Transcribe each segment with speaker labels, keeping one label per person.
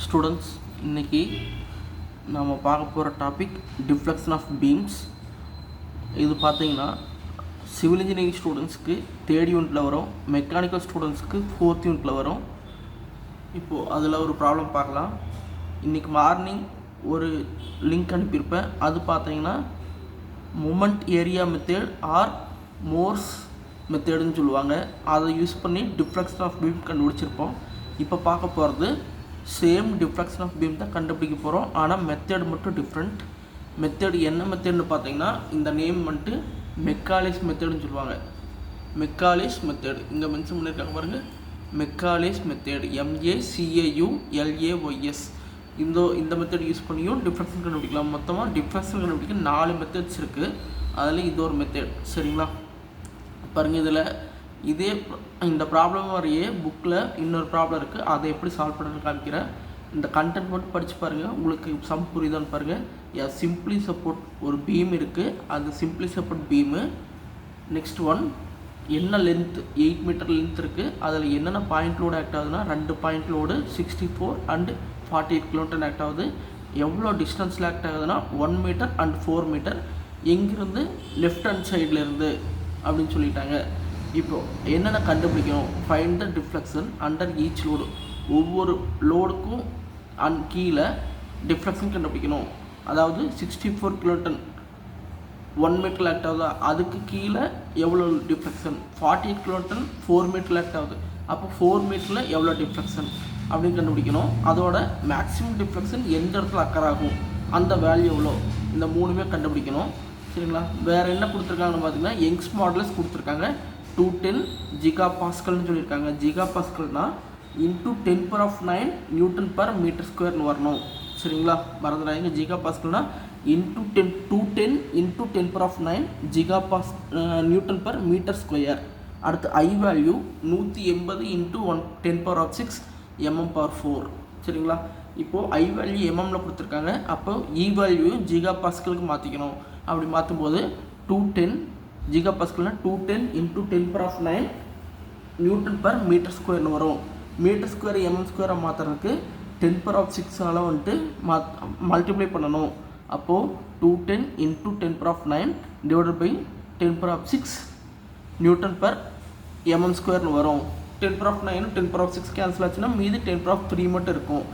Speaker 1: Students, இன்றைக்கி நம்ம பார்க்க போகிற டாபிக் டிஃப்ளெக்ஷன் ஆஃப் பீம்ஸ். இது பார்த்திங்கன்னா சிவில் இன்ஜினியரிங் ஸ்டூடெண்ட்ஸ்க்கு 3rd யூனிட்டில் வரும், மெக்கானிக்கல் ஸ்டூடெண்ட்ஸ்க்கு 4th யூனிட்டில் வரும். இப்போது அதில் ஒரு ப்ராப்ளம் பார்க்கலாம். இன்றைக்கி மார்னிங் ஒரு லிங்க் அனுப்பியிருப்பேன். அது பார்த்தீங்கன்னா moment area method or Mohr's மெத்தடுன்னு சொல்லுவாங்க. அதை யூஸ் பண்ணி டிஃப்ளெக்ஷன் ஆஃப் பீம் கண்டுபிடிச்சிருப்போம். இப்போ பார்க்க போகிறது சேம் டிஃப்ளெக்ஷன் ஆஃப் பீம் தான் கண்டுபிடிக்க போகிறோம். ஆனால் மெத்தட் மட்டும் டிஃப்ரெண்ட். மெத்தட் என்ன மெத்தட்னு பார்த்தீங்கன்னா இந்த நேம் வந்துட்டு மெக்காலிஸ் மெத்தடுன்னு சொல்லுவாங்க. மெக்காலிஸ் மெத்தட் இங்கே மென்ஷன் பண்ணியிருக்காங்க பாருங்கள், மெக்காலிஸ் மெத்தட் MACAULAYS. இந்த மெத்தட் யூஸ் பண்ணியும் டிஃப்ளெக்ஷன் கண்டுபிடிக்கலாம். மொத்தமாக டிஃப்ளெக்ஷன் கண்டுபிடிக்க 4 மெத்தட்ஸ் இருக்குது. அதில் இது ஒரு மெத்தட். சரிங்களா, பாருங்கள். இதில் இதே இந்த ப்ராப்ளம் வரையே புக்கில் இன்னொரு ப்ராப்ளம் இருக்குது. அதை எப்படி சால்வ் பண்ணுறது காமிக்கிறேன். இந்த கண்டென்ட் மட்டும் படித்து பாருங்கள், உங்களுக்கு சம் புரியுதான்னு பாருங்கள். சிம்பிளி சப்போர்ட் ஒரு பீம் இருக்குது, அது simply support beam. Next one என்ன லென்த் 8 மீட்டர் லென்த் இருக்குது. அதில் என்னென்ன பாயிண்ட் லோடு ஆக்ட் ஆகுதுன்னா 2 point load 64 and 48 kilometre act ஆகுது. எவ்வளோ டிஸ்டன்ஸில் ஆக்ட் ஆகுதுன்னா 1 மீட்டர் அண்ட் 4 மீட்டர். எங்கிருந்து லெஃப்ட் ஹேண்ட் சைட்லேருந்து அப்படின்னு சொல்லிட்டாங்க. இப்போது என்னென்ன கண்டுபிடிக்கணும், find the deflection under each load. ஒவ்வொரு லோடுக்கும் கீழே டிஃப்ளெக்ஷன் கண்டுபிடிக்கணும். அதாவது 64 கிலோமீட்டர் 1 மீட்டர் ஆக்ட் ஆகுதா, அதுக்கு கீழே எவ்வளோ டிஃப்ளெக்ஷன். 48 கிலோமீட்டர் 4 மீட்டர் ஆக்ட் ஆகுது, அப்போ 4 மீட்டரில் எவ்வளோ டிஃப்ளெக்ஷன் அப்படின்னு கண்டுபிடிக்கணும். அதோட மேக்ஸிமம் டிஃப்ளெக்ஷன் எந்த இடத்துல அக்கர் ஆகும், அந்த வேல்யூ எவ்வளோ, இந்த 3மே கண்டுபிடிக்கணும். சரிங்களா, வேறு என்ன கொடுத்துருக்காங்கன்னு பார்த்தீங்கன்னா யங்ஸ் மாடுலஸ் கொடுத்துருக்காங்க. 210 ஜிகா பாஸ்கல்னு சொல்லியிருக்காங்க. ஜிகா பாஸ்கல்னால் இன்ட்டு 10⁹ நியூட்டன் பர் மீட்டர் ஸ்கொயர்னு வரணும். சரிங்களா, மறந்துடாதீங்க. ஜிகா பாஸ்கல்னால் into 210 into 10⁹ giga newton per metre square. அடுத்து ஐ வேல்யூ 180 இன்ட்டு 10⁶ mm/4. சரிங்களா, இப்போது ஐ வேல்யூ எம்எம்மில் கொடுத்துருக்காங்க. அப்போ இ வேல்யூ ஜிகா பாஸ்கலுக்கு மாற்றிக்கணும். அப்படி மாற்றும்போது 210 ஜிகா பாஸ்கல்னால் 210 இன்ட்டு 10⁹ நியூட்டன் பர் மீட்டர் ஸ்கொயர்னு வரும். மீட்டர் ஸ்கொயர் எம்எம் ஸ்கொயரை மாற்றுறதுக்கு 10⁶ வந்துட்டு மல்டிப்ளை பண்ணணும். அப்போது 210 into 10⁹ divided by 10⁶ newton per MM ஸ்கொயர்னு வரும். 10⁹ 10⁶ கேன்சல் ஆச்சுன்னா மீது 10�3 மட்டும் இருக்கும்.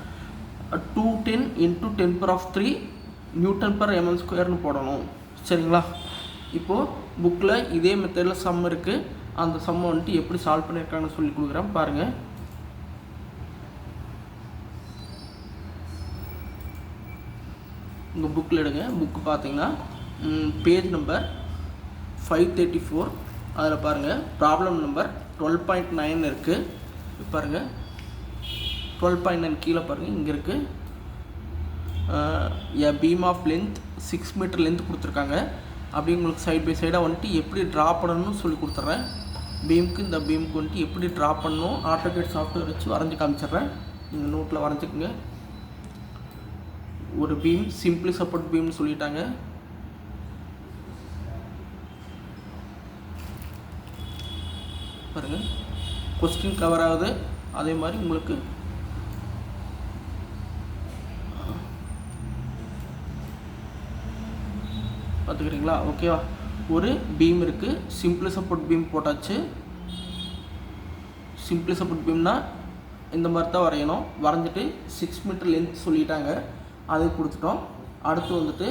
Speaker 1: 210 இன்ட்டு 10�3 நியூட்டன் பர் எம்எம் ஸ்கொயர்னு போடணும். சரிங்களா, இப்போது புக்கில் இதே மெத்தடில் சம் இருக்குது. அந்த சம்மை வந்துட்டு எப்படி சால்வ் பண்ணியிருக்காங்கன்னு சொல்லி கொடுக்குறேன் பாருங்கள். உங்கள் புக்கில் எடுங்க. புக்கு பார்த்தீங்கன்னா பேஜ் நம்பர் 534. அதில் பாருங்கள் ப்ராப்ளம் நம்பர் 12.9 இருக்குது. பாருங்கள் 12.9 கீழே பாருங்கள், இங்கே இருக்குது. Beam of length 6 metre length கொடுத்துருக்காங்க. அப்படி உங்களுக்கு சைட் பை சைடாக வந்துட்டு எப்படி ட்ரா பண்ணணும்னு சொல்லி கொடுத்துட்றேன். பீமுக்கு இந்த பீமுக்கு வந்துட்டு எப்படி ட்ரா பண்ணணும் ஆட்டோகேட் சாஃப்ட்வேர் வச்சு வரைஞ்சி காமிச்சிட்றேன். நீங்கள் நோட்டில் வரைஞ்சிக்கோங்க. ஒரு பீம் சிம்பிளி சப்போர்ட் பீம்னு சொல்லிட்டாங்க. பாருங்கள் கொஸ்டின் கவர் ஆகுது. அதே மாதிரி உங்களுக்கு பார்த்துக்கிறீங்களா? ஓகேவா, ஒரு பீம் இருக்குது. சிம்பிளி சப்போர்ட் பீம் போட்டாச்சு. சிம்பிளி சப்போர்ட் பீம்னா இந்த மாதிரி தான் வரையணும். வரைஞ்சிட்டு 6 மீட்டர் லென்த் சொல்லிட்டாங்க, அதை கொடுத்துட்டோம். அடுத்து வந்துட்டு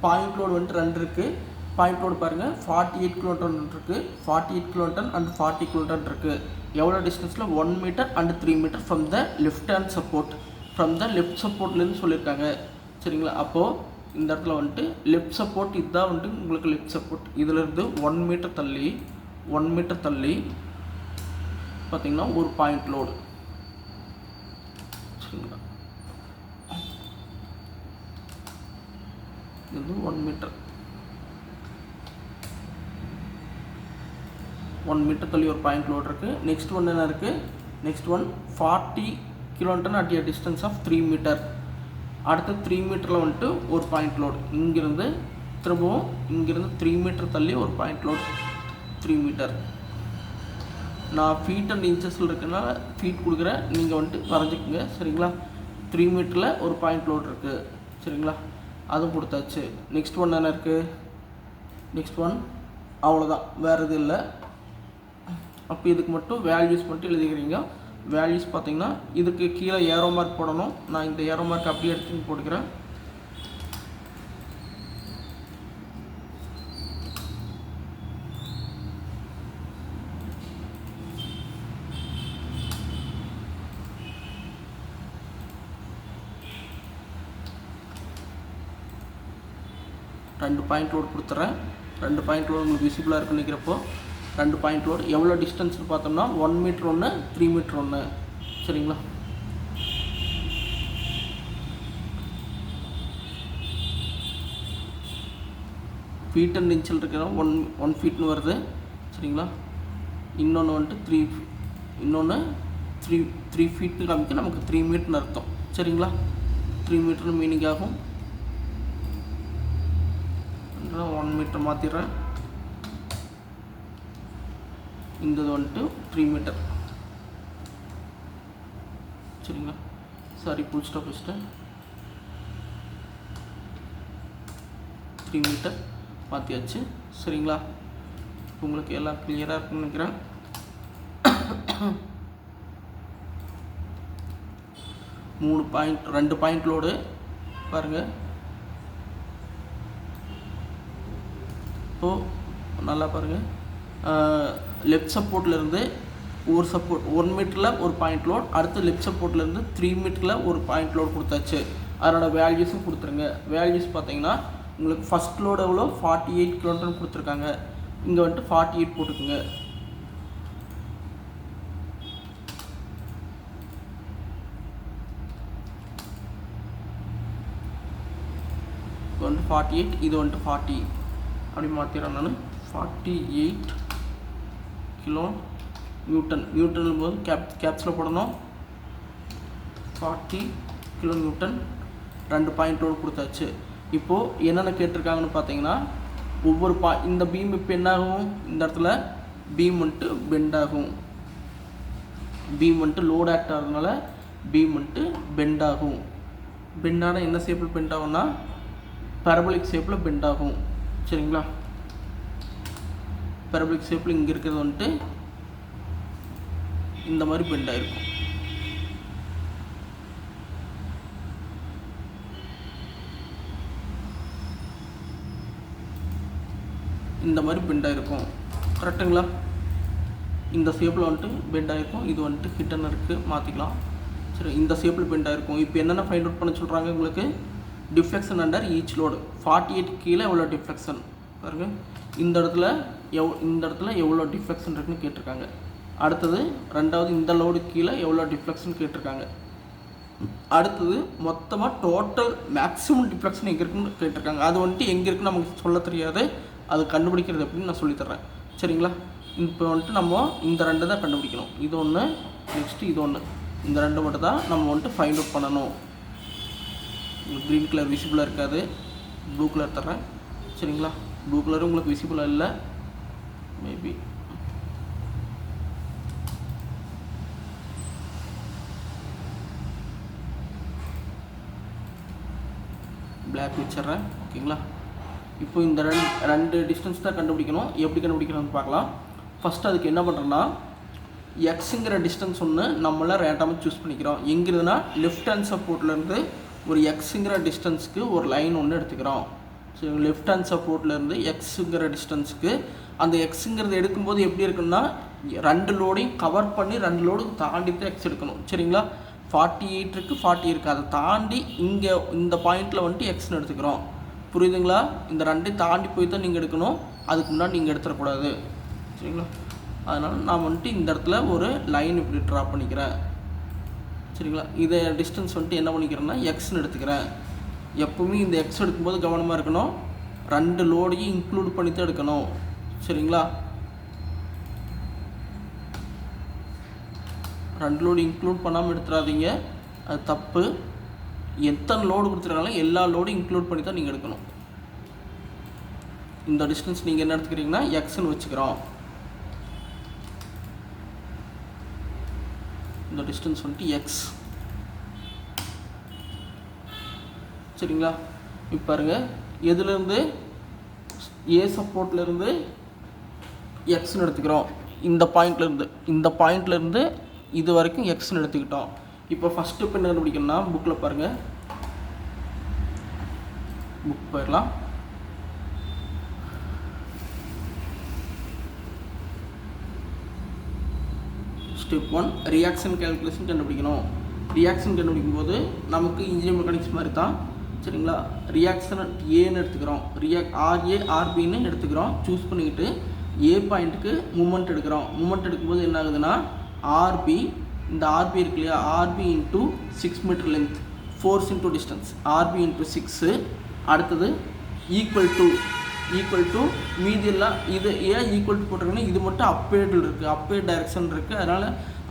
Speaker 1: பாயிண்ட் லோடு வந்துட்டு 2 இருக்குது. பாயிண்ட் லோடு பாருங்கள் 48 கிலோமீட்டர் இருக்குது, 48 கிலோமீட்டர் அண்ட் 40 கிலோமீட்டர் இருக்குது. எவ்வளோ டிஸ்டன்ஸில் 1 metre and 3 metre from the left hand support. From the left சப்போர்ட்லேருந்து சொல்லியிருக்காங்க. சரிங்களா, அப்போது இந்த இடத்துல வந்துட்டு லெஃப்ட் சப்போர்ட் இதுதான் வந்துட்டு உங்களுக்கு லெஃப்ட் சப்போர்ட். இதிலேருந்து 1 மீட்டர் தள்ளி பார்த்திங்கன்னா ஒரு பாயிண்ட் லோடு. சரிங்களா, இது 1 மீட்டர் தள்ளி ஒரு பாயிண்ட் லோடு இருக்குது. நெக்ஸ்ட் ஒன் என்ன இருக்குது, next one 40 kilometre at a distance of 3 metre. அடுத்து 3 மீட்டரில் வந்துட்டு ஒரு பாயிண்ட் லோடு. இங்கேருந்து திரும்பவும் இங்கேருந்து 3 மீட்டர் தள்ளி ஒரு பாயிண்ட் லோடு 3 மீட்டர். நான் ஃபீட் அண்ட் இன்ச்சஸில் இருக்கனால ஃபீட் கொடுக்குறேன், நீங்கள் வந்துட்டு வரைஞ்சிக்கோங்க சரிங்களா. 3 மீட்டரில் ஒரு பாயிண்ட் லோடு இருக்குது சரிங்களா, அதுவும் கொடுத்தாச்சு. நெக்ஸ்ட் ஒன் என்ன இருக்குது, நெக்ஸ்ட் ஒன் அவ்வளோதான், வேறு இது இல்லை. அப்போ இதுக்கு மட்டும் வேல்யூஸ் மட்டும் எழுதிக்கிறீங்க. வேல்யூஸ் பார்த்தீங்கன்னா இதுக்கு கீழே ஏரோ மார்க் போடணும். நான் இந்த ஏரோ மார்க் அப்படியே எடுத்து போட்டுக்கிறேன். ரெண்டு பாயிண்ட் லோடு கொடுத்துட்றேன். 2 பாயிண்ட் லோடு உங்களுக்கு விசிபிளாக இருக்குன்னு நினைக்கிறப்போ 2 பாயிண்ட் லோடு எவ்வளோ டிஸ்டன்ஸ்னு பார்த்தோம்னா 1 மீட்டர் ஒன்று, 3 மீட்டர் ஒன்று சரிங்களா. ஃபீட் அண்ட் இன்ச்சில் இருக்கிற 1 ஃபீட்னு வருது சரிங்களா. இன்னொன்று வந்துட்டு 3 ஃபீட்னு காமிக்க நமக்கு 3 மீட்டர்னு அர்த்தம் சரிங்களா. 3 மீட்டர்னு மீனிங் ஆகும். 1 மீட்டர் மாற்றிடுறேன். இந்த வந்துட்டு 3 மீட்டர் சரிங்களா. சாரி ஃபுல் ஸ்டாப் வச்சுட்டேன். 3 மீட்டர் மாற்றியாச்சு சரிங்களா. உங்களுக்கு எல்லாம் கிளியராக இருக்குன்னு நினைக்கிறேன். ரெண்டு பாயிண்ட் லோடு பாருங்கள். இப்போது நல்லா பாருங்கள், லெஃப்ட் சப்போர்ட்லேருந்து ஒரு சப்போர்ட் 1 மீட்டரில் ஒரு பாயிண்ட் லோட், அடுத்து லெஃப்ட் சப்போர்ட்லேருந்து 3 மீட்டரில் ஒரு பாயிண்ட் லோட் கொடுத்தாச்சு. அதனோட வேல்யூஸும் கொடுத்துருங்க. வேல்யூஸ் பார்த்தீங்கன்னா உங்களுக்கு ஃபஸ்ட் லோடு எவ்வளோ 48 கிலோமீட்டர்னு கொடுத்துருக்காங்க. இங்கே வந்துட்டு 48 போட்டுக்குங்க. இது வந்துட்டு 48, இது வந்துட்டு 40 அப்படி மாற்றிடுறேன் நான். 48 கிலோ நியூட்டன். நியூட்டன் போது கேப்ஸில் போடணும். 40 கிலோ நியூட்டன். 2 பாயிண்ட் லோடு கொடுத்தாச்சு. இப்போது என்னென்ன கேட்டிருக்காங்கன்னு பார்த்தீங்கன்னா ஒவ்வொரு இந்த பீம் இப்போ என்னாகும், இந்த இடத்துல பீம் வந்துட்டு பெண்ட் ஆகும். பீம் வந்துட்டு லோட் ஆக்ட் ஆகிறதுனால பீம் வந்துட்டு பெண்ட் ஆகும். பெண்டான என்ன ஷேப்பில் பெண்ட் ஆகும்னா பரபோலிக் ஷேப்பில் பெண்ட் ஆகும் சரிங்களா. பரபோலிக் ஷேப்பில் இங்கே இருக்கிறது வந்துட்டு இந்த மாதிரி பெண்ட் ஆகிருக்கும். இந்த மாதிரி பெண்ட் ஆகிருக்கும் கரெக்டுங்களா. இந்த ஷேப்பில் வந்துட்டு பெண்ட் ஆகிருக்கும். இது வந்துட்டு ஹிட்டன் இருக்குது, மாற்றிக்கலாம் சரி. இந்த ஷேப்பில் பெண்ட் ஆகிருக்கும். இப்போ என்னென்ன ஃபைண்ட் அவுட் பண்ண சொல்கிறாங்க உங்களுக்கு, டிஃப்ளெக்ஷன் அண்டர் ஈச் லோடு. 48 கீழே எவ்வளோ டிஃப்ளெக்ஷன் பாருங்கள். இந்த இடத்துல எவ்வளோ டிஃப்ளெக்ஷன் இருக்குன்னு கேட்டிருக்காங்க. அடுத்தது ரெண்டாவது இந்த லோடு கீழே எவ்வளோ டிஃப்ளெக்ஷன் கேட்டிருக்காங்க. அடுத்தது மொத்தமாக டோட்டல் மேக்ஸிமம் டிஃப்ளெக்ஷன் எங்கே இருக்குன்னு கேட்டிருக்காங்க. அது வந்துட்டு எங்கே இருக்குன்னு நமக்கு சொல்ல தெரியாது, அது கண்டுபிடிக்கிறது அப்படின்னு நான் சொல்லித்தரேன் சரிங்களா. இப்போ வந்துட்டு நம்ம இந்த 2 தான் கண்டுபிடிக்கணும். இது ஒன்று, நெக்ஸ்ட்டு இது ஒன்று. இந்த 2 மட்டும் தான் நம்ம வந்துட்டு ஃபைண்ட் அவுட் பண்ணணும். க்ரீன் கலர் விசிபிளாக இருக்காது, ப்ளூ கலர் தர்றேன் சரிங்களா. ப்ளூ கலரும் உங்களுக்கு விசிபிளாக இல்லை, மேபி பிளாக் வச்சிட்றேன் ஓகேங்களா. இப்போ இந்த ரெண்டு டிஸ்டன்ஸ் தான் கண்டுபிடிக்கணும். எப்படி கண்டுபிடிக்கணும்னு பார்க்கலாம். ஃபஸ்ட்டு அதுக்கு என்ன பண்ணுறோன்னா எக்ஸுங்கிற டிஸ்டன்ஸ் ஒன்று நம்மளாம் ரேண்டமாக சூஸ் பண்ணிக்கிறோம். எங்கிறதுனா லெஃப்ட் ஹேண்ட் சப்போர்ட்லேருந்து ஒரு எக்ஸுங்கிற டிஸ்டன்ஸுக்கு ஒரு லைன் ஒன்று எடுத்துக்கிறோம். ஸோ லெஃப்ட் ஹேண்ட் சப்போர்ட்லேருந்து எக்ஸுங்கிற டிஸ்டன்ஸுக்கு அந்த எக்ஸுங்கிறது எடுக்கும்போது எப்படி இருக்குன்னா 2 லோடையும் கவர் பண்ணி 2 லோடு தாண்டி தான் எக்ஸ் எடுக்கணும் சரிங்களா. 48 இருக்குது, 40 இருக்குது, அதை தாண்டி இங்கே இந்த பாயிண்டில் வந்துட்டு எக்ஸ்ன்னு எடுத்துக்கிறோம். புரியுதுங்களா. இந்த 2ஐயும் தாண்டி போய் தான் நீங்கள் எடுக்கணும், அதுக்கு முன்னாடி நீங்கள் எடுத்துடக்கூடாது சரிங்களா. அதனால் நான் வந்துட்டு இந்த இடத்துல ஒரு லைன் இப்படி ட்ரா பண்ணிக்கிறேன் சரிங்களா. இதை டிஸ்டன்ஸ் வந்துட்டு என்ன பண்ணிக்கிறேன்னா எக்ஸ்ன்னு எடுத்துக்கிறேன். எப்பவுமே இந்த எக்ஸ் எடுக்கும்போது கவனமாக இருக்கணும், 2 லோடையும் இன்க்ளூட் பண்ணி தான் எடுக்கணும் சரிங்களா. 2 லோடு இன்க்ளூட் பண்ணாமல் எடுத்துடாதீங்க, அது தப்பு. எத்தனை லோடு கொடுத்துருக்காங்களோ எல்லா லோடும் இன்க்ளூட் பண்ணி தான் நீங்கள் எடுக்கணும். இந்த டிஸ்டன்ஸ் நீங்கள் என்ன எடுத்துக்கிறீங்கன்னா எக்ஸ்ன்னு வச்சுக்கிறோம். இந்த டிஸ்டன்ஸ் வந்துட்டு எக்ஸ். சரிங்களா? இப்போ பாருங்கள், எதுலேருந்து ஏ சப்போர்ட்லேருந்து எக்ஸ்ன்னு எடுத்துக்கிறோம். இந்த பாயிண்ட்லேருந்து இது வரைக்கும் எக்ஸ்ன்னு எடுத்துக்கிட்டோம். இப்போ ஃபஸ்ட்டு இப்போ என்ன கண்டுபிடிக்கணும்னா, புக்கில் பாருங்கள், புக் போயிடலாம். ஸ்டெப் 1 ரியாக்ஷன் கேல்குலேஷன் கண்டுபிடிக்கணும். ரியாக்ஷன் கண்டுபிடிக்கும் போது நமக்கு இன்ஜினியரிங் மெக்கானிக்ஸ் மாதிரி தான். சரிங்களா? ரியாக்ஷன் ஏன்னு எடுத்துக்கிறோம், ஆர்ஏ ஆர்பின்னு எடுத்துக்கிறோம். சூஸ் பண்ணிக்கிட்டு ஏ பாயிண்ட்டுக்கு மூமெண்ட் எடுக்கிறோம். மூமெண்ட் எடுக்கும்போது என்ன ஆகுதுன்னா, ஆர்பி, இந்த ஆர்பி இருக்கு இல்லையா, RB into 6 metre length, force into distance, RB into 6. அடுத்தது ஈக்குவல் டு மீதி எல்லாம் இது ஏன் ஈக்குவல் டு போட்டிருக்கோன்னா, இது மட்டும் அப்பேடில் இருக்குது, அப்பேட் டைரக்ஷன் இருக்குது. அதனால்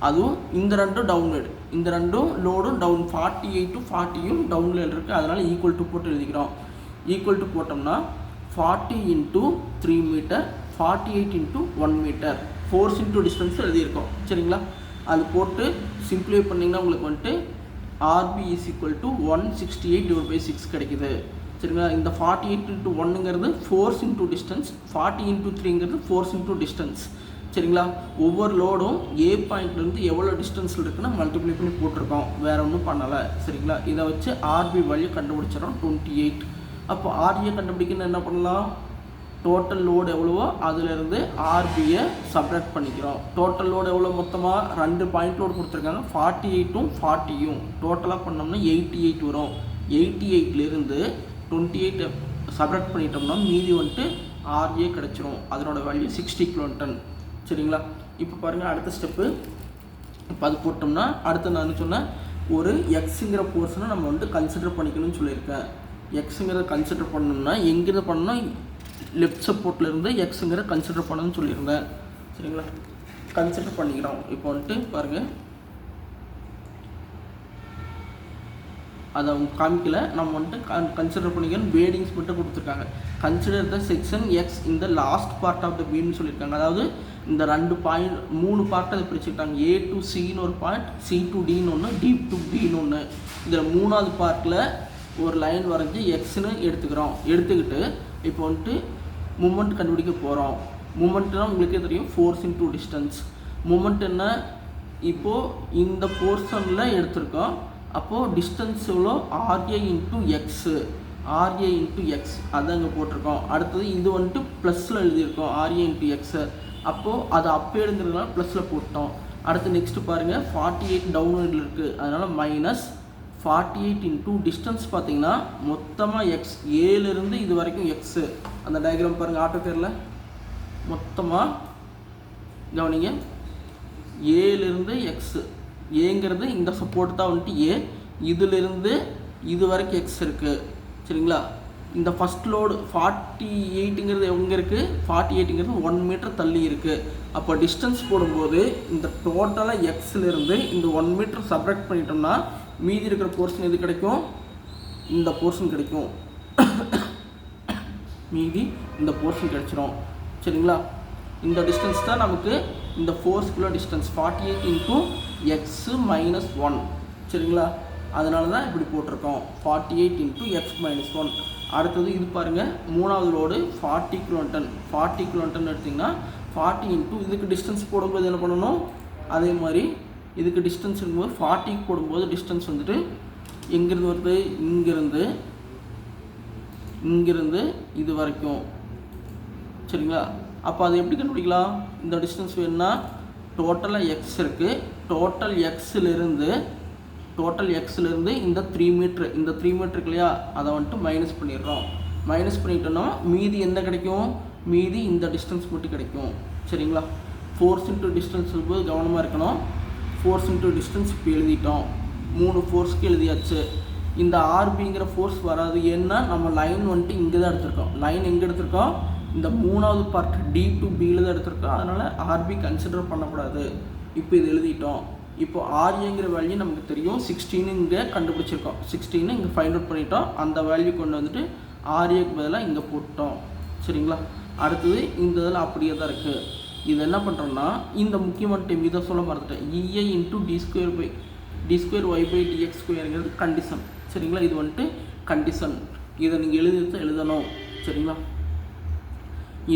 Speaker 1: அதுவும் இந்த ரெண்டும் டவுன்வேர்டு, இந்த ரெண்டும் லோடும் டவுன் 48 to 40யும் டவுன்வேர்டு இருக்குது. அதனால் ஈக்குவல் டு போட்டு எழுதிக்கிறோம். ஈக்குவல் டு போட்டோம்னா 40 into 3 metre, 48 into 1 metre, force into distance எழுதியிருக்கோம். சரிங்களா? அது போட்டு சிம்பிளை பண்ணிங்கன்னா உங்களுக்கு வந்துட்டு ஆர்பி இஸ் ஈக்குவல் டு 168/6 கிடைக்குது. சரிங்களா? இந்த 48 இன்ட்டு 1ங்கிறது ஃபோர்ஸ் இன்ட்டு டிஸ்டன்ஸ், 40 இன்ட்டு 3ங்கிறது ஃபோர்ஸ் இன்ட்டு டிஸ்டன்ஸ். சரிங்களா? ஒவ்வொரு லோடும் ஏ பாயிண்ட்லேருந்து எவ்வளோ டிஸ்டன்ஸில் இருக்குன்னு மல்டிப்ளை பண்ணி போட்டிருக்கோம், வேறு ஒன்றும் பண்ணலை. சரிங்களா? இதை வச்சு ஆர்பி வேல்யூ கண்டுபிடிச்சிடறோம் 28. அப்போ ஆர்பியை கண்டுபிடிக்கணும்னு என்ன பண்ணலாம், டோட்டல் லோடு எவ்வளவோ அதிலிருந்து ஆர்பியை சப்ராக்ட் பண்ணிக்கிறோம். டோட்டல் லோடு எவ்வளோ, மொத்தமாக 2 பாயிண்ட் லோடு கொடுத்துருக்காங்க, 48ம் 40யும் டோட்டலாக பண்ணோம்னா 88 வரும். 88லேருந்து 28 சப்ராக்ட் பண்ணிட்டோம்னா மீதி வந்துட்டு ஆர்ஏ கிடச்சிரும். அதனோட வேல்யூ 60 கிலோன்டன். சரிங்களா? இப்போ பாருங்கள், அடுத்த ஸ்டெப்பு. இப்போ அது போட்டோம்னா அடுத்து நான் சொன்னேன், ஒரு எக்ஸுங்கிற போர்ஷனை நம்ம வந்துட்டு கன்சிடர் பண்ணிக்கணும்னு சொல்லியிருக்கேன். எக்ஸுங்கிறத கன்சிடர் பண்ணணும்னா எங்கிருந்து பண்ணணும், லெஃப்ட் சப்போர்ட்லேருந்து எக்ஸுங்கிற கன்சிடர் பண்ணணும்னு சொல்லியிருந்தேன். சரிங்களா? கன்சிடர் பண்ணிக்கிறோம். இப்போ வந்துட்டு பாருங்கள், அதை அவங்க காமிக்கல, நம்ம வந்துட்டு கன்சிடர் பண்ணிக்கணும். வேடிங்ஸ் மட்டும் கொடுத்துருக்காங்க. கன்சிடர் த செக்ஷன் எக்ஸ் இந்த லாஸ்ட் பார்ட் ஆஃப் த பீம்னு சொல்லியிருக்காங்க. அதாவது இந்த 3 பார்ட்டை அதை பிரிச்சுக்கிட்டாங்க. A to Cன்னு ஒரு பார்ட், C to Dன்னு ஒன்று, D to Bன்னு ஒன்று. இதில் 3வது பார்ட்டில் ஒரு லைன் வரைஞ்சி எக்ஸ்ன்னு எடுத்துக்கிட்டு இப்போ வந்துட்டு மூமெண்ட் கண்டுபிடிக்க போகிறோம். மூமெண்ட்னா உங்களுக்கே தெரியும், ஃபோர்ஸ் இன்ட்டு டிஸ்டன்ஸ். மூமெண்ட் என்ன, இப்போது இந்த போர்ஷனில் எடுத்திருக்கோம். அப்போது டிஸ்டன்ஸ் எவ்வளோ, RA into x, RA into X அதை அங்கே போட்டிருக்கோம். அடுத்தது இது வந்துட்டு ப்ளஸில் எழுதியிருக்கோம், ஆர்ஏ இன்ட்டு எக்ஸு. அப்போது அது அப்பேடுங்கிறதுனால ப்ளஸில் போட்டோம். அடுத்து நெக்ஸ்ட்டு பாருங்கள், 48 டவுன்வேர்டில் இருக்குது, அதனால் -48 இன்ட்டு டிஸ்டன்ஸ் பார்த்தீங்கன்னா மொத்தமாக எக்ஸ், ஏலேருந்து இது வரைக்கும் எக்ஸு. அந்த டயக்ராம் பாருங்கள், ஆட்டோகேரில் மொத்தமாக கவனிங்க, ஏலேருந்து எக்ஸு, ஏங்கிறது இந்த சப்போர்ட் தான் வந்துட்டு ஏ, இதிலிருந்து இது வரைக்கும் எக்ஸ் இருக்குது. சரிங்களா? இந்த ஃபஸ்ட் லோடு 48ங்கிறது எங்கே இருக்குது, 48ங்கிறது 1 மீட்டர் தள்ளி இருக்குது. அப்போ டிஸ்டன்ஸ் போடும்போது இந்த டோட்டலாக எக்ஸ்லேருந்து இந்த 1 மீட்டர் சப்ராக்ட் பண்ணிட்டோம்னா மீதி இருக்கிற போர்ஷன் எது கிடைக்கும், இந்த போர்ஷன் கிடைக்கும். மீதி இந்த போர்ஷன் கிடைச்சிரும். சரிங்களா? இந்த டிஸ்டன்ஸ் தான் நமக்கு இந்த ஃபோர்ஸ்குள்ள டிஸ்டன்ஸ், 48 இன்ட்டு எக்ஸு -1. சரிங்களா? அதனால தான் இப்படி போட்டிருக்கோம், 48 இன்ட்டு எக்ஸ் -1. அடுத்தது இது பாருங்கள், 3வது லோடு 40 கிலோன்டன். 40 கிலோன்டன் எடுத்திங்கன்னா 40 இன்ட்டு இதுக்கு டிஸ்டன்ஸ் போடும்போது என்ன பண்ணணும், அதே மாதிரி இதுக்கு டிஸ்டன்ஸ் இருக்கும்போது 40 போடும்போது டிஸ்டன்ஸ் வந்துட்டு எங்கேருந்து வருது, இங்கிருந்து இது வரைக்கும். சரிங்களா? அப்போ அதை எப்படி கண்டுபிடிக்கலாம், இந்த டிஸ்டன்ஸ் வேணும்னா டோட்டலாக எக்ஸ் இருக்குது, டோட்டல் எக்ஸ்லேருந்து இந்த 3 மீட்ரு, இந்த 3 மீட்டருக்கு இல்லையா, அதை வந்துட்டு மைனஸ் பண்ணிடுறோம். மைனஸ் பண்ணிட்டோன்னா மீதி எந்த கிடைக்கும், மீதி இந்த டிஸ்டன்ஸ் மட்டும் கிடைக்கும். சரிங்களா? ஃபோர்ஸ் இன்ட்டு டிஸ்டன்ஸ் போது கவனமாக இருக்கணும். ஃபோர்ஸ் இன்ட்டு டிஸ்டன்ஸ் இப்போ எழுதிட்டோம், 3 ஃபோர்ஸ்க்கு எழுதியாச்சு. இந்த ஆர்பிங்கிற ஃபோர்ஸ் வராது, ஏன்னா நம்ம லைன் வந்துட்டு இங்கே தான் எடுத்திருக்கோம். லைன் எங்கே எடுத்திருக்கோம், இந்த 3வது பார்ட் D to Bயில் தான் எடுத்திருக்கோம். அதனால் ஆர்பி கன்சிடர் பண்ணக்கூடாது. இப்போ இது எழுதிட்டோம். இப்போ ஆர்ஏங்கிற வேல்யூ நமக்கு தெரியும், 16 இங்கே கண்டுபிடிச்சிருக்கோம். 16 இங்கே ஃபைண்ட் அவுட் பண்ணிட்டோம். அந்த வேல்யூ கொண்டு வந்துட்டு ஆர்ஏக்கு பதிலாக இங்கே போட்டோம். சரிங்களா? அடுத்தது இந்த இதில் அப்படியே தான் இருக்குது. இது என்ன பண்ணுறோன்னா இந்த முக்கியமான டைம் இதை சொல்ல மறந்துட்டேன். EI into d square Y by dx ஸ்கொயருங்கிறது கண்டிஷன். சரிங்களா, இது வந்துட்டு கண்டிஷன். இதை நீங்கள் எழுதணும். சரிங்களா,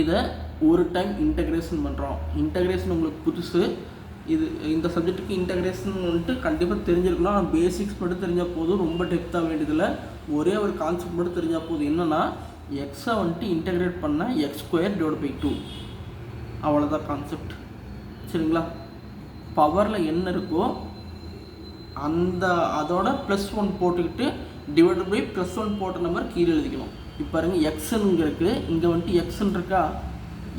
Speaker 1: இதை ஒரு டைம் இன்டகிரேஷன் பண்ணுறோம். இன்டகிரேஷன் உங்களுக்கு புதுசு. இந்த சப்ஜெக்ட்டுக்கு இன்டகிரேஷன் வந்துட்டு கண்டிப்பாக தெரிஞ்சிருக்கணும். ஆனால் பேசிக்ஸ் மட்டும் தெரிஞ்சால் போதும், ரொம்ப டெப்த்தாக வேண்டியதில்லை. ஒரே ஒரு கான்செப்ட் மட்டும் தெரிஞ்சால் போதும். என்னென்னா எக்ஸை வந்துட்டு இன்டகிரேட் பண்ண எக்ஸ் ஸ்கொயர் டிவைட் பை 2, அவ்வளோதான் கான்செப்ட். சரிங்களா, பவரில் என்ன இருக்கோ அதோட +1 போட்டுக்கிட்டு டிவைட் பை +1 போட்ட நம்பர் கீழே எழுதிக்கணும். இப்போ பாருங்கள் எக்ஸுன்னு இருக்குது, இங்கே வந்துட்டு எக்ஸுன்னு இருக்கா,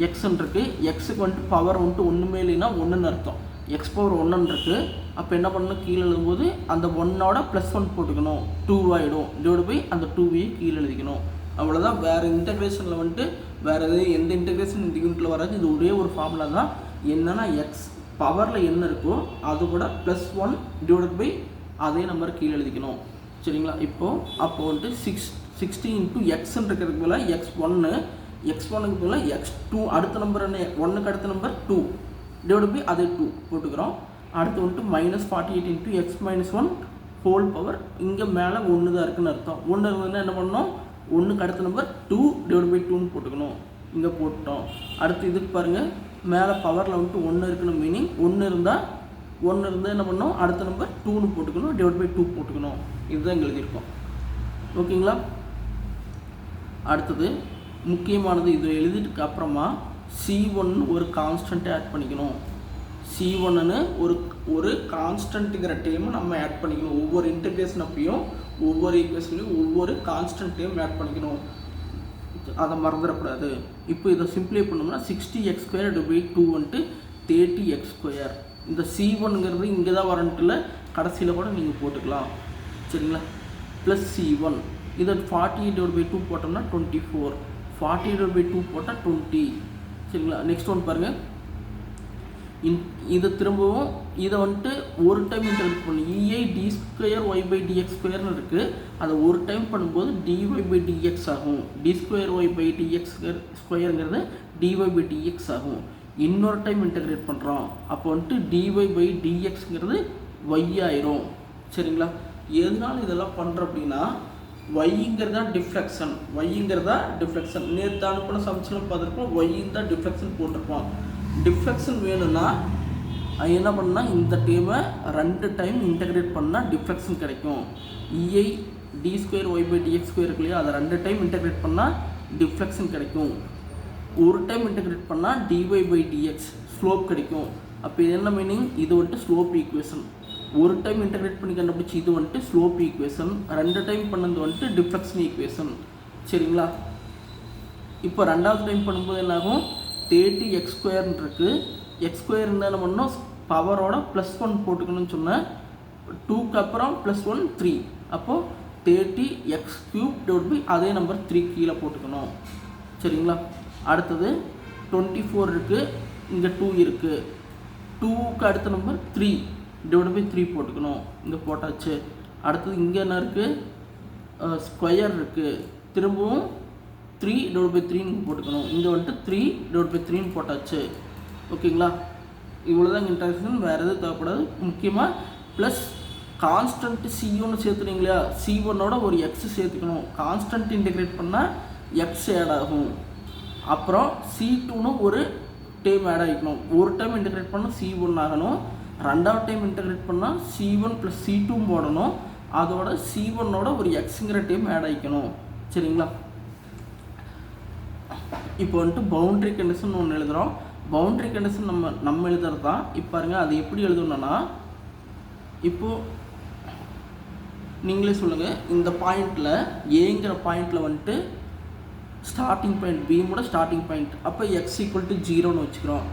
Speaker 1: எக்ஸுன்னு இருக்குது. எக்ஸுக்கு வந்துட்டு பவர் வந்துட்டு ஒன்றுமே இல்லைன்னா ஒன்றுன்னு அர்த்தம். எக்ஸ் பவர் 1 இருக்குது. அப்போ என்ன பண்ணணும், கீழே எழுதும்போது அந்த 1ஓட +1 போட்டுக்கணும், 2 ஆகிடும். டிவைட் பை அந்த 2 கீழே எழுதிக்கணும். அவ்வளோதான். வேறு இன்டகிரேஷனில் வந்துட்டு வேறு எந்த இன்டகிரேஷன் இந்த யூனிட்டில் வராது. இது ஒரே ஒரு ஃபார்முலா தான். என்னென்னா எக்ஸ் பவரில் என்ன இருக்கோ அது கூட +1 டிவைட் பை அதே நம்பர் கீழே எழுதிக்கணும். சரிங்களா, அப்போ வந்துட்டு 60 இன்ட்டு எக்ஸ்ன்னு இருக்கிறதுக்கு மேலே x1க்கு மேலே x2 அடுத்த நம்பர் என்ன, 1க்கு அடுத்த நம்பர் 2 டிவைட் பை அதே 2 போட்டுக்கிறோம். அடுத்து வந்துட்டு -48 இன்ட்டு x - 1 ஹோல் பவர். இங்கே மேலே 1 தான் இருக்குதுன்னு அர்த்தம். 1 இருந்ததுன்னா என்ன பண்ணணும், 1க்கு அடுத்த நம்பர் 2 டிவைட் பை 2ன்னு போட்டுக்கணும். இங்கே போட்டோம். அடுத்து இதுக்கு பாருங்கள், மேலே பவரில் வந்துட்டு 1 இருக்குன்னு மீனிங் 1 இருந்தால் என்ன பண்ணணும், அடுத்த நம்பர் 2ன்னு போட்டுக்கணும், டிவைட் பை 2 போட்டுக்கணும். இதுதான் இங்கே எழுதியிருக்கோம். ஓகேங்களா. அடுத்தது முக்கியமானது, இது எழுதிட்டுக்கு அப்புறமா C1 ஒரு கான்ஸ்டன்ட்டை ஆட் பண்ணிக்கணும். C1ன்னு ஒரு கான்ஸ்டன்ட்டுங்கிற டேமை நம்ம ஆட் பண்ணிக்கணும். ஒவ்வொரு இன்டகிரேஷன் அப்பையும் ஒவ்வொரு ஈக்குவேஷன்லையும் ஒவ்வொரு கான்ஸ்டன்ட் டேம் ஆட் பண்ணிக்கணும். அதை மறந்துடக்கூடாது. இப்போ இதை சிம்பிளை பண்ணோம்னா 60x² பை 2 வந்துட்டு 30x². இந்த C1ங்கிறது இங்கே தான் வரன்ட்டுல, கடைசியில் கூட நீங்கள் போட்டுக்கலாம். சரிங்களா, ப்ளஸ் C1. இதை 48 பை 2 போட்டோம்னா 24. 48 பை 2 போட்டால் 20. சரிங்களா, நெக்ஸ்ட் ஒன் பாருங்கள். இதை திரும்பவும் இதை வந்துட்டு ஒரு டைம் இன்டர்வியூ பண்ணணும். EI D square Y by dx ஸ்கொயர்னு இருக்குது. அதை ஒரு டைம் பண்ணும்போது டிஒய் பை டிஎக்ஸ் ஆகும். D square Y by dx ஸ்கொயருங்கிறது டிஒய் பை டிஎக்ஸ் ஆகும். இன்னொரு டைம் இன்டகிரேட் பண்ணுறோம். அப்போ வந்துட்டு டிஒய் பை டிஎக்ஸுங்கிறது ஒய் ஆயிரும். சரிங்களா, எதனால இதெல்லாம் பண்ணுறோம் அப்படின்னா ஒய்ங்கிறதா டிஃப்ளெக்ஷன். நேற்று அனுப்பின சம்ஸ்லாம் பார்த்துருப்போம், ஒய்ன்னு தான் டிஃப்ளெக்ஷன் போட்டிருப்போம். டிஃப்ளெக்ஷன் வேணும்னா என்ன பண்ணால் இந்த டேமை 2 டைம் இன்டகிரேட் பண்ணால் டிஃப்ளெக்ஷன் கிடைக்கும். EI D square Y by DX square இருக்கு இல்லையா, அதை 2 டைம் இன்டகிரேட் பண்ணால் டிஃப்ளெக்ஷன் கிடைக்கும். ஒரு டைம் இன்டகிரேட் பண்ணால் டிஒய் பை டிஎக்ஸ் ஸ்லோப் கிடைக்கும். அப்போ இது என்ன மீனிங், இது வந்துட்டு ஸ்லோப் ஈக்குவேஷன். ஒரு டைம் இன்டகிரேட் பண்ணி கண்டுபிடிச்சி இது வந்துட்டு ஸ்லோப் ஈக்குவேஷன். 2 டைம் பண்ணது வந்துட்டு டிஃப்ளெக்ஷன் ஈக்குவேஷன். சரிங்களா, இப்போ 2வது டைம் பண்ணும்போது என்னாகும், 30x² இருக்குது. x² இருந்தால் என்ன பண்ணணும், பவரோட +1 போட்டுக்கணும்னு சொன்னேன். 2க்கு அப்புறம் +1 3. அப்போது 30x³ டிவைட் பை அதே நம்பர் 3 கீழே போட்டுக்கணும். சரிங்களா, அடுத்தது 24 இருக்குது, இங்கே 2 இருக்குது. 2க்கு அடுத்த நம்பர் 3 டிவைட் பை 3 போட்டுக்கணும். இங்கே போட்டாச்சு. அடுத்தது இங்கே என்ன இருக்குது, ஸ்கொயர் இருக்குது. திரும்பவும் 3 டிவைட் பை 3ன்னு போட்டுக்கணும். இங்கே வந்துட்டு 3 டிவைட் பை 3ன்னு போட்டாச்சு. ஓகேங்களா, இவ்வளோதான் இன்டகிரேஷன். வேறு எதுவும் தேவைப்படாது. முக்கியமாக ப்ளஸ் கான்ஸ்டன்ட் C1 சேர்த்துனீங்களா, C1ஓட ஒரு எக்ஸ் சேர்த்துக்கணும். கான்ஸ்டன்ட் இன்டகிரேட் பண்ணால் எக்ஸ் ஆட் ஆகும். அப்புறம் C2ன்னு ஒரு டைம் ஆட் ஆகிக்கணும். ஒரு டைம் இன்டகிரேட் பண்ணால் C1 ஆகணும். 2வது டைம் இன்டகிரேட் பண்ணால் C1 + C2 போடணும். அதோட C1ஓட ஒரு எக்ஸுங்கிற டைம் ஆட் ஆகிக்கணும். சரிங்களா, இப்போ வந்துட்டு பவுண்ட்ரி கண்டிஷன் ஒன்று எழுதுகிறோம். பவுண்ட்ரி கண்டிஷன் நம்ம எழுதுறது தான். இப்போ பாருங்கள், அது எப்படி எழுதணும்னா, இப்போது நீங்களே சொல்லுங்கள். இந்த பாயிண்டில் ஏங்கிற பாயிண்டில் வந்துட்டு ஸ்டார்டிங் பாயிண்ட் பீமோட ஸ்டார்டிங் பாயிண்ட். அப்போ x = 0ன்னு வச்சுக்கிறோம்.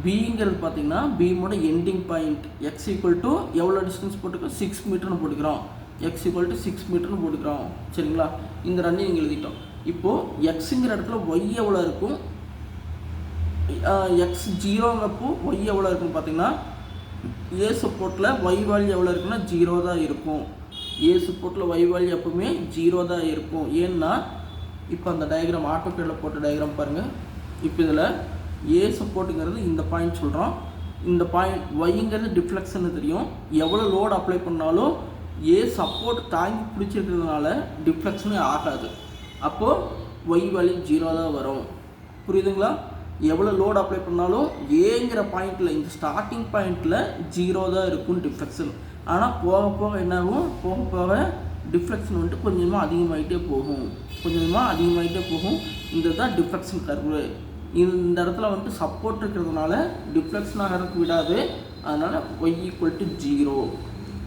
Speaker 1: பிங்கிறது பார்த்திங்கன்னா பீமோட எண்டிங் பாயிண்ட். x = எவ்வளோ டிஸ்டன்ஸ் போட்டுக்கிறோம், 6 மீட்டர்னு போட்டுக்கிறோம். x = 6 மீட்டர்னு போட்டுக்கிறோம். சரிங்களா, இந்த 2 நீங்கள் எழுதிட்டோம். இப்போது எக்ஸுங்கிற இடத்துல ஒய் எவ்வளோ இருக்கும், x 0ங்கிறப்போ ஒய் எவ்வளோ இருக்குன்னு பார்த்தீங்கன்னா, ஏ சப்போர்ட்டில் ஒய் வேல்யூ எவ்வளோ இருக்குன்னா 0 தான் இருக்கும். ஏ சப்போர்ட்டில் ஒய் வேல்யூ எப்பவுமே 0 தான் இருக்கும். ஏன்னா இப்போ அந்த டயக்ராம் ஆட்டோகேடில் போட்ட டயக்ராம் பாருங்கள். இப்போ இதில் ஏ சப்போர்ட்டுங்கிறது இந்த பாயிண்ட் சொல்கிறோம். இந்த பாயிண்ட் ஒய்ங்கிறது டிஃப்ளெக்ஷன் தெரியும். எவ்வளோ லோடு அப்ளை பண்ணாலும் ஏ சப்போர்ட் தாங்கி பிடிச்சிருக்கிறதுனால டிஃப்ளெக்ஷனே ஆகாது. அப்போது ஒய் வேல்யூ 0 தான் வரும். புரியுதுங்களா? எவ்வளோ லோடு அப்ளை பண்ணாலும் ஏங்கிற பாயிண்டில், இந்த ஸ்டார்டிங் பாயிண்டில் 0 தான் இருக்கும் டிஃப்ளெக்ஷன். ஆனால் போக போக என்னாகும், போக போக டிஃப்ளெக்ஷன் வந்துட்டு கொஞ்சமாக அதிகமாகிட்டே போகும், இந்த தான் டிஃப்ளெக்ஷன் கர்வு. இந்த இடத்துல வந்துட்டு சப்போர்ட் இருக்கிறதுனால டிஃப்ளெக்ஷன் ஆகிறதுக்கு விடாது. அதனால் y = 0.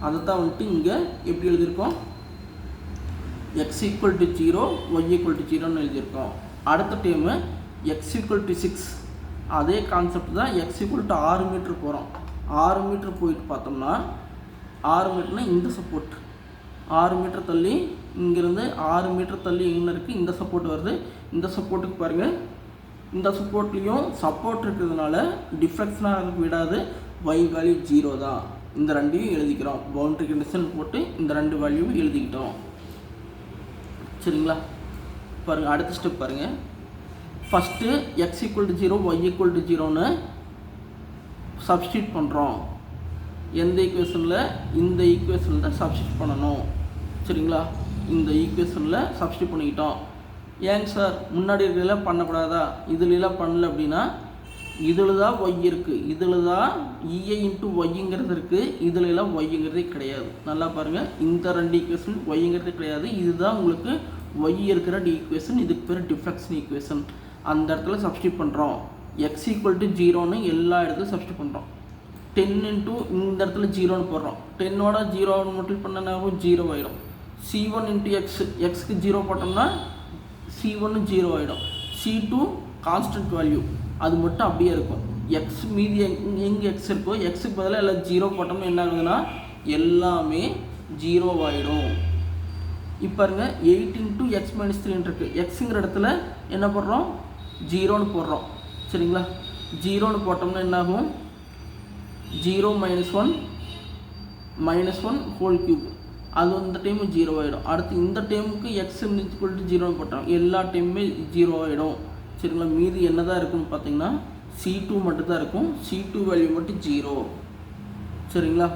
Speaker 1: அதை தான் வந்துட்டு இங்கே எப்படி எழுதியிருக்கோம், x = 0 y = 0ன்னு எழுதியிருக்கோம். அடுத்த டைமு x = 6. அதே கான்செப்ட் தான். x = 6 மீட்டர் போகிறோம். 6 மீட்டர் போயிட்டு பார்த்தோம்னா 6 மீட்டர்னால் இந்த சப்போர்ட் 6 மீட்டர் தள்ளி, இங்கேருந்து 6 மீட்டர் தள்ளி என்ன இருக்குது, இந்த சப்போர்ட் வருது. இந்த சப்போர்ட்டுக்கு பாருங்கள், இந்த சப்போர்ட்லேயும் சப்போர்ட் இருக்கிறதுனால டிஃப்ளெக்ஷனாக விடாது. y வேல்யூ 0 தான். இந்த ரெண்டையும் எழுதிக்கிறோம். பவுண்டரி கண்டிஷன் போட்டு இந்த ரெண்டு வேல்யூவும் எழுதிக்கிட்டோம். சரிங்களா? பாருங்கள், அடுத்த ஸ்டெப் பாருங்கள். ஃபஸ்ட்டு x = 0 y = 0ன்னு சப்ஸ்டியூட் பண்ணுறோம். எந்த ஈக்குவேஷனில், இந்த ஈக்குவேஷனில் தான் சப்ஸ்டியூட் பண்ணணும். சரிங்களா? இந்த ஈக்குவேஷனில் சப்ஸ்டியூட் பண்ணிக்கிட்டோம். ஏங்க சார் முன்னாடி இருக்கிறதெல்லாம் பண்ணக்கூடாதா? இதுலாம் பண்ணல அப்படின்னா, இதில் தான் ஒய் இருக்குது, இதில் தான் இஐ இன்ட்டு ஒய்ங்கிறது இருக்குது, இதுலலாம் ஒய்ங்கிறதே கிடையாது. நல்லா பாருங்கள், இந்த ரெண்டு ஈக்குவேஷன் ஒய்ங்கிறது கிடையாது. இதுதான் உங்களுக்கு ஒய் இருக்கிற ஈக்குவேஷன். இதுக்கு பேர் டிஃப்ளெக்ஷன் ஈக்குவேஷன். அந்த இடத்துல சப்ஸ்டியூட் பண்ணுறோம். x = 0ன்னு எல்லா இடத்துலையும் சப்ஸ்டியூட் பண்ணுறோம். 10 இன்ட்டு இந்த இடத்துல 0ன்னு போடுறோம். 10ஓட 0 மல்டிப்ளை பண்ணனாவும் 0 ஆகிடும். c1 இன்ட்டு எக்ஸுக்கு 0 போட்டோம்னா c1 0 ஆகிடும். c2 கான்ஸ்டன்ட் வேல்யூ, அது மட்டும் அப்படியே இருக்கும். எக்ஸ் மீதி எங்கே எக்ஸ் இருக்கோ, எக்ஸுக்கு பதிலாக எல்லாம் 0 போட்டோம்னா என்ன ஆகுதுன்னா எல்லாமே 0 ஆகிடும். இப்போ பாருங்க, 8 இன்ட்டு எக்ஸ் - 3 இருக்குது. எக்ஸுங்கிற இடத்துல என்ன போடுறோம், 0ன்னு போடுறோம். சரிங்களா? 0ன்னு போட்டோம்னா என்னாகும், 0 - 1 ஹோல் கியூப். அது இந்த டைமு 0 ஆகிடும். அடுத்து இந்த டைமுக்கு எக்ஸ் = 0ன்னு போட்டோம், எல்லா டைமுமே 0 ஆகிடும். சரிங்களா? மீதி என்ன தான் இருக்குன்னு பார்த்தீங்கன்னா c2 மட்டும் தான் இருக்கும். c2 வேல்யூ மட்டும் 0. சரிங்களா?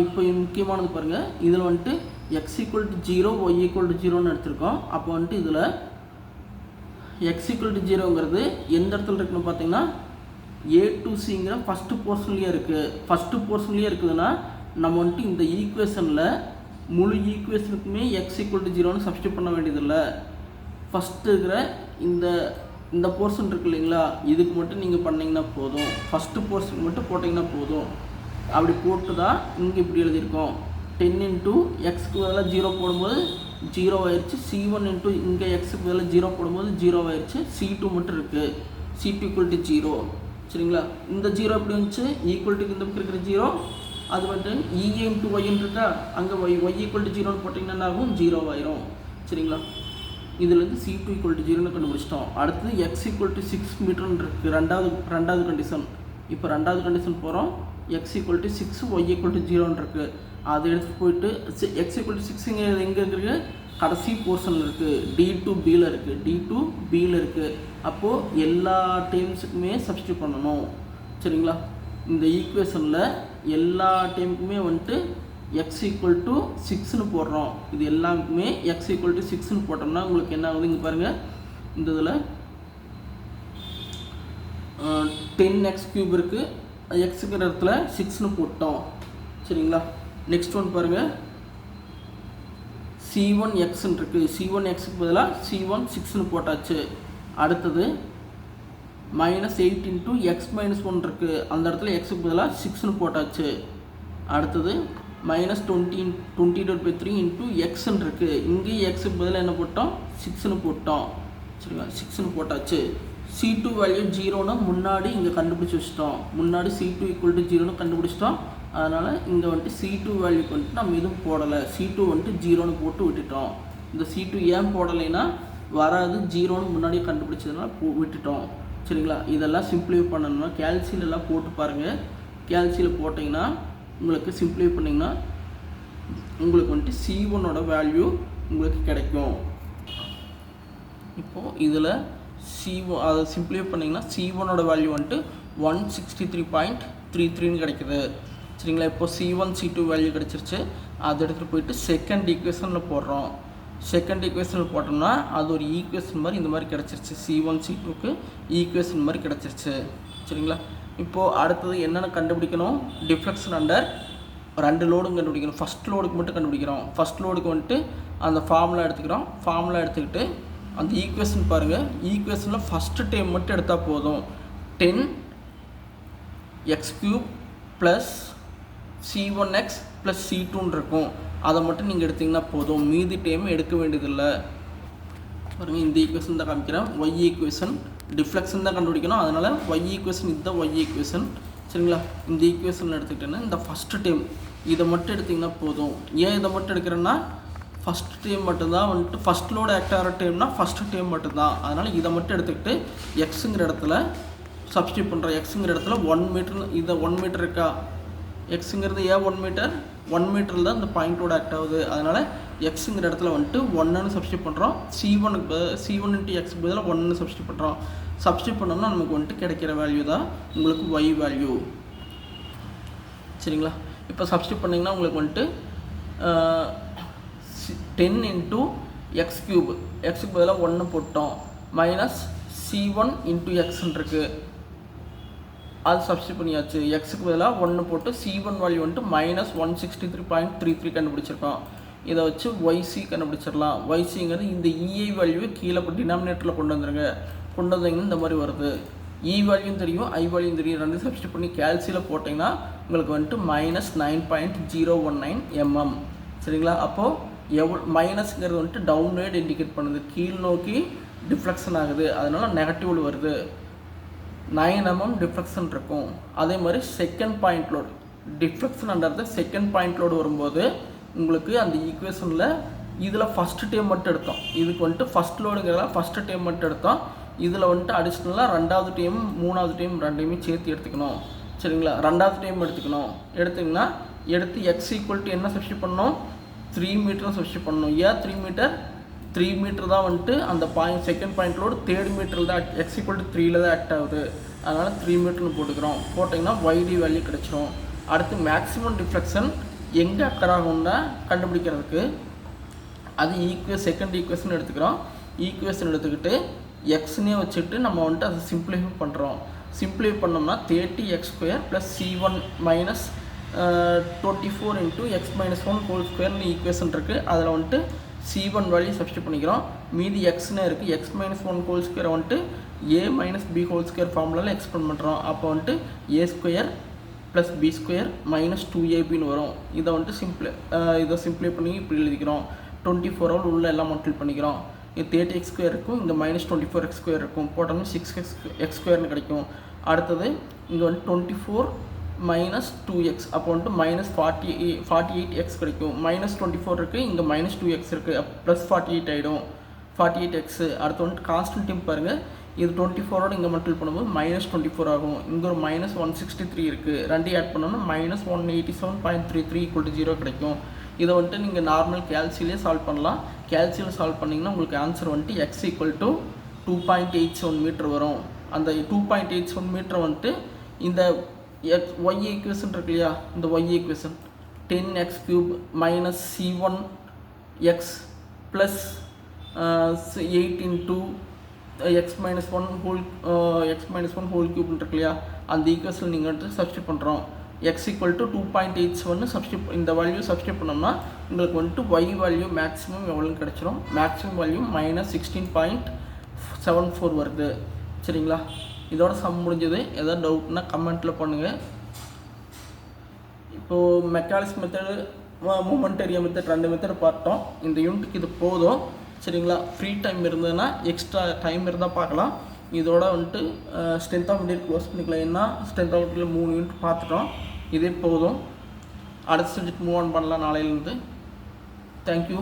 Speaker 1: இப்போ முக்கியமானது பாருங்கள், இதில் வந்துட்டு x = 0 y = 0ன்னு எடுத்திருக்கோம். அப்போ வந்துட்டு இதில் x = 0ங்கிறது எந்த இடத்துல இருக்குன்னு பார்த்தீங்கன்னா a to cங்கிற ஃபஸ்ட்டு போர்ஷன்லேயே இருக்குது. ஃபஸ்ட்டு போர்ஷன்லேயே இருக்குதுன்னா நம்ம வந்துட்டு இந்த ஈக்குவேஷனில் முழு ஈக்குவேஷனுக்குமே x = 0ன்னு சப்ஸ்டியூட் பண்ண வேண்டியதில்லை. ஃபஸ்ட்டு இருக்கிற இந்த போர்ஷன் இருக்குது இல்லைங்களா, இதுக்கு மட்டும் நீங்கள் பண்ணிங்கன்னா போதும். ஃபஸ்ட்டு போர்ஷனுக்கு மட்டும் போட்டிங்கன்னா போதும். அப்படி போட்டு தான் இங்கே இப்படி எழுதியிருக்கோம். 10 இன்ட்டு எக்ஸுக்கு பதிலாக 0 போடும்போது 0 ஆயிடுச்சு. c1 இன்ட்டு இங்கே எக்ஸுக்கு பதிலாக 0 போடும்போது 0 ஆயிடுச்சு. c2 மட்டும் இருக்குது. c2 = 0. சரிங்களா? இந்த 0 எப்படி வந்துச்சு, ஈக்குவல்ட்டுக்கு இந்த பக்கம் இருக்கிற 0, அது வந்துட்டு இஏ இன்ட்டு ஒய்ன்னு இருக்கா, அங்கே y = 0ன்னு போட்டிங்கன்னா என்ன ஆகும், 0 ஆயிரும். சரிங்களா? இதுலேருந்து c2 = 0ன்னு கண்டுபிடிச்சிட்டோம். அடுத்தது x = 6 மீட்டர்னு இருக்குது. ரெண்டாவது கண்டிஷன். இப்போ ரெண்டாவது கண்டிஷன் போகிறோம். x = 6 y = 0ன்னு இருக்குது. அதை எடுத்து போயிட்டு x = 6 எங்கே இருக்குது, கடைசி போர்ஷனில் இருக்குது, D2Bயில் இருக்குது. அப்போது எல்லா டைம்ஸுக்குமே சப்ஸ்டியூட் பண்ணணும். சரிங்களா? இந்த ஈக்குவேஷனில் எல்லா டைமுக்குமே வந்துட்டு x = 6ன்னு போடுறோம். இது எல்லாருக்குமே x = 6ன்னு போட்டோம்னா உங்களுக்கு என்ன ஆகுது, இங்கே பாருங்கள், இந்த இதில் 10x³ இருக்குது. எக்ஸுங்கிற இடத்துல 6ன்னு போட்டோம். சரிங்களா? நெக்ஸ்ட் ஒன் பாருங்கள், c1xன்னு இருக்குது. c1xக்கு பதிலாக c1 6ன்னு போட்டாச்சு. அடுத்தது -8 இன்ட்டு x - 1 இருக்குது. அந்த இடத்துல எக்ஸுக்கு பதிலாக 6ன்னு போட்டாச்சு. அடுத்தது -20/3 இன்ட்டு எக்ஸ்ன்னு இருக்குது. இங்கேயும் எக்ஸுக்கு பதிலாக என்ன போட்டோம், 6ன்னு போட்டோம். சரிங்களா? 6ன்னு போட்டாச்சு. c2 வேல்யூ 0ன்னு முன்னாடி இங்கே கண்டுபிடிச்சி வச்சிட்டோம். முன்னாடி c2 = 0ன்னு கண்டுபிடிச்சிட்டோம். அதனால் இங்கே வந்துட்டு c2 வேல்யூக்கு வந்துட்டு நம்ம எதுவும் போடலை. c2 வந்துட்டு 0ன்னு போட்டு விட்டுட்டோம். இந்த c2 ஏன் போடலைன்னா வராது, 0ன்னு முன்னாடி கண்டுபிடிச்சதுனால விட்டுட்டோம். சரிங்களா? இதெல்லாம் சிம்பிளிஃபை பண்ணணும்னா கேல்சிலெல்லாம் போட்டு பாருங்கள். கேல்சியில் போட்டிங்கன்னா உங்களுக்கு சிம்பிளிஃபை பண்ணிங்கன்னா உங்களுக்கு வந்துட்டு c1ஓட வேல்யூ உங்களுக்கு கிடைக்கும். இப்போது இதில் C1 அதை சிம்பிளிஃபை பண்ணிங்கன்னா C1ஓட வேல்யூ வந்துட்டு 163.33 கிடைக்குது. சரிங்களா? இப்போ C1 C2 வேல்யூ கிடச்சிருச்சு. அதை எடுத்துகிட்டு போயிட்டு செகண்ட் ஈக்குவேஷனில் போடுறோம். செகண்ட் ஈக்குவேஷனில் போட்டோம்னா அது ஒரு ஈக்குவேஷன் மாதிரி இந்த மாதிரி கிடச்சிருச்சு. C1 C2க்கு ஈக்குவேஷன் மாதிரி கிடச்சிருச்சு. சரிங்களா? இப்போது அடுத்தது என்னென்ன கண்டுபிடிக்கணும்? டிஃப்ளெக்ஷன் அண்டர் 2 லோடும் கண்டுபிடிக்கணும். ஃபஸ்ட் லோடுக்கு மட்டும் கண்டுபிடிக்கிறோம். ஃபஸ்ட் லோடுக்கு வந்துட்டு அந்த ஃபார்முலா எடுத்துக்கிறோம். ஃபார்முலா எடுத்துக்கிட்டு அந்த ஈக்குவேஷன் பாருங்கள். ஈக்குவேஷனில் ஃபஸ்ட்டு டைம் மட்டும் எடுத்தால் போதும். 10x³ plus C1x plus C2 இருக்கும். அதை மட்டும் நீங்கள் எடுத்திங்கன்னா போதும். மீதி டைம் எடுக்க வேண்டியதில்லை. பாருங்கள், இந்த ஈக்குவேஷன் தான் காமிக்கிறேன். ஒய் ஈக்குவேஷன் டிஃப்ளெக்ஷன் தான் கண்டுபிடிக்கணும். அதனால் ஒய் ஈக்குவேஷன் இதுதான் ஒய் ஈக்குவேஷன். சரிங்களா? இந்த ஈக்குவேஷனில் எடுத்துக்கிட்டேன்னா இந்த ஃபஸ்ட்டு டைம் இதை மட்டும் எடுத்திங்கன்னா போதும். ஏன் இதை மட்டும் எடுக்கிறேன்னா ஃபஸ்ட் டைம் மட்டும்தான் வந்துட்டு ஃபஸ்ட் லோடு ஆக்ட் ஆகிற டைம்னா ஃபஸ்ட்டு டைம் மட்டும்தான். அதனால் இதை மட்டும் எடுத்துக்கிட்டு எக்ஸுங்கிற இடத்துல சப்ஸ்டியூட் பண்ணுறோம். எக்ஸுங்கிற இடத்துல 1 மீட்டர், இதை 1 மீட்டர் இருக்கா? எக்ஸுங்கிறது ஏன் 1 மீட்டர்? 1 மீட்டரில் தான் இந்த பாயிண்டோட ஆக்ட் ஆகுது. அதனால் எக்ஸுங்கிற இடத்துல வந்துட்டு 1ன்னு சப்ஸ்டியூட் பண்ணுறோம். C1 இன்ட்டு எக்ஸுக்கு பதிலாக 1ன்னு சப்ஸ்டியூட் பண்ணுறோம். சப்ஸ்டியூட் பண்ணோம்னா நமக்கு வந்துட்டு கிடைக்கிற வேல்யூ தான் உங்களுக்கு ஒய் வேல்யூ. சரிங்களா? இப்போ சப்ஸ்டியூட் பண்ணிங்கன்னா உங்களுக்கு வந்துட்டு 10 இன்ட்டு x³ எக்ஸுக்கு பதிலாக 1 போட்டோம். மைனஸ் C1 இன்ட்டு எக்ஸ்ன்னு இருக்குது. அது சப்ஸ்டியூட் பண்ணியாச்சு. எக்ஸுக்கு பதிலாக 1 போட்டு C1 வேல்யூ வந்துட்டு மைனஸ் 163.33 கண்டுபிடிச்சிருக்கோம். இதை வச்சு ஒய்சி கண்டுபிடிச்சிடலாம். ஒய்சிங்கிறது இந்த இஐ வேல்யூவை கீழே டினாமினேட்டரில் கொண்டு வந்துருங்க. கொண்டு வந்தீங்கன்னா இந்த மாதிரி வருது. இ வேல்யூ தெரியும், ஐ வேல்யூ தெரியும். ரெண்டு சப்ஸ்டியூட் பண்ணி கேல்சியில் போட்டிங்கன்னா உங்களுக்கு வந்துட்டு மைனஸ் 9.019 mm. சரிங்களா? அப்போது மைனஸ்ங்கிறது வந்துட்டு டவுன்வேர்டு இண்டிகேட் பண்ணுது. கீழ் நோக்கி டிஃப்ளெக்ஷன் ஆகுது. அதனால் நெகட்டிவ் வருது. 9 mm டிஃப்ளெக்ஷன் இருக்கும். அதே மாதிரி second point load deflection under second point load வரும்போது உங்களுக்கு அந்த ஈக்குவேஷனில் இதில் ஃபஸ்ட்டு டைம் மட்டும் எடுத்தோம். இதுக்கு வந்துட்டு ஃபஸ்ட் லோடுங்கிறத ஃபஸ்ட்டு டைம் மட்டும் எடுத்தோம். இதில் வந்துட்டு அடிஷ்னலாக 2வது டைம் 3வது டைம் ரெண்டையுமே சேர்த்து எடுத்துக்கணும். சரிங்களா? 2வது டைம் எடுத்திங்கன்னா எடுத்து எக்ஸ் ஈக்குவல் டு என்ன சப்ஸ்டியூட் பண்ணணும்? 3 மீட்டரும் சப்ஸ்டியூட் பண்ணணும். ஏன் 3 மீட்டர்? 3 மீட்டர் தான் வந்துட்டு அந்த செகண்ட் பாயிண்ட் லோடு 3rd மீட்டரில் தான் எக்ஸ் ஈக்குவல் டு 3ல் தான் ஆக்ட் ஆகுது. அதனால் 3 மீட்டர்னு போட்டுக்கிறோம். போட்டிங்கன்னா ஒய்டி வேல்யூ கிடச்சிரும். அடுத்து மேக்ஸிமம் டிஃப்ளெக்ஷன் எங்கே அக்கர் ஆகும்னா கண்டுபிடிக்கிறதுக்கு அது செகண்ட் ஈக்குவேஷன் எடுத்துக்கிறோம். ஈக்குவேஷன் எடுத்துக்கிட்டு எக்ஸ்னே வச்சுட்டு நம்ம வந்துட்டு அதை சிம்பிளிஃபை பண்ணுறோம். சிம்பிளிஃபை பண்ணோம்னா 30x² plus C1 minus 24 into x minus 1 whole ஸ்கொயர்னு ஈக்குவேஷன் இருக்குது. அதில் வந்துட்டு C1 வேல்யூ சப்ஸ்டியூட் பண்ணிக்கிறோம். மீதி எக்ஸ்னே இருக்குது. x மைனஸ் 1 ஹோல் ஸ்கொயர் வந்துட்டு a minus b whole square ஃபார்முலாவில் எக்ஸ்பெண்ட் பண்ணுறோம். அப்போ வந்துட்டு a² plus b² minus 2ab வரும். இதை வந்துட்டு இதை சிம்பிளை பண்ணி இப்படி எழுதிக்கிறோம். 24 உள்ள எல்லாம் மல்டிபிள் பண்ணிக்கிறோம். இது 30x² இருக்கும். இங்கே மைனஸ் 24x² இருக்கும். போட்டோம்னா 6x² கிடைக்கும். அடுத்தது இங்கே வந்து 24 மைனஸ் 2x அப்போ வந்துட்டு மைனஸ் 48x கிடைக்கும். மைனஸ் 24 இருக்குது, இங்கே மைனஸ் 2x இருக்குது. ப்ளஸ் 48 ஆகிடும். 48x. அடுத்து வந்துட்டு கான்ஸ்டன்ட் டைம் பாருங்கள். இது 24ஓட இங்கே மல்டிபிள் பண்ணும்போது மைனஸ் 24 ஆகும். இங்கே ஒரு மைனஸ் 163 இருக்குது. ரெண்டையும் ஆட் பண்ணோம்னா மைனஸ் 187.33 = 0 கிடைக்கும். இதை வந்துட்டு நீங்கள் நார்மல் கேல்சியிலே சால்வ் பண்ணலாம். கேல்சியில் சால்வ் பண்ணிங்கன்னா உங்களுக்கு ஆன்சர் வந்துட்டு x = 2.87 மீட்டர் வரும். அந்த 2.87 மீட்டர் வந்துட்டு இந்த ஒய் ஈக்குவேஷன் இருக்கு இல்லையா, இந்த Y equation 10x³ minus C1x plus 8 into x minus 1 whole cube இருக்கு இல்லையா, அந்த ஈக்குவேஷன் நீங்கள் வந்துட்டு சப்ஸ்டியூட் பண்ணுறோம். x = 2.87 சப்ஸ்டியூட் இந்த வேல்யூ சப்ஸ்டியூட் பண்ணோம்னா உங்களுக்கு வந்துட்டு y வேல்யூ மேக்ஸிமம் எவ்வளோன்னு கிடச்சிரும். மேக்ஸிமம் வேல்யூ மைனஸ் 16.74 வருது. சரிங்களா? இதோட சம் முடிஞ்சது. எதாவது டவுட்னா கமெண்ட்டில் பண்ணுங்கள். இப்போது மெக்கானிக்ஸ் மெத்தடு, மூமெண்டரியா மெத்தட், 2 மெத்தட் பார்த்தோம். இந்த யூனிட்டுக்கு இது போதும். சரிங்களா? ஃப்ரீ டைம் இருந்ததுன்னா எக்ஸ்ட்ரா டைம் இருந்தால் பார்க்கலாம். இதோட வந்துட்டு ஸ்ட்ரென்த் ஆஃப் மெட்டீரியல் க்ளோஸ் பண்ணிக்கலாம். ஏன்னா ஸ்ட்ரென்த் ஆஃப் மெட்டீரியல் 3 யூனிட் பார்த்துட்டோம். இதே போதும். அடுத்த சப்ஜெக்ட் மூவ் ஆன் பண்ணலாம் நாளையிலேருந்து. தேங்க்யூ.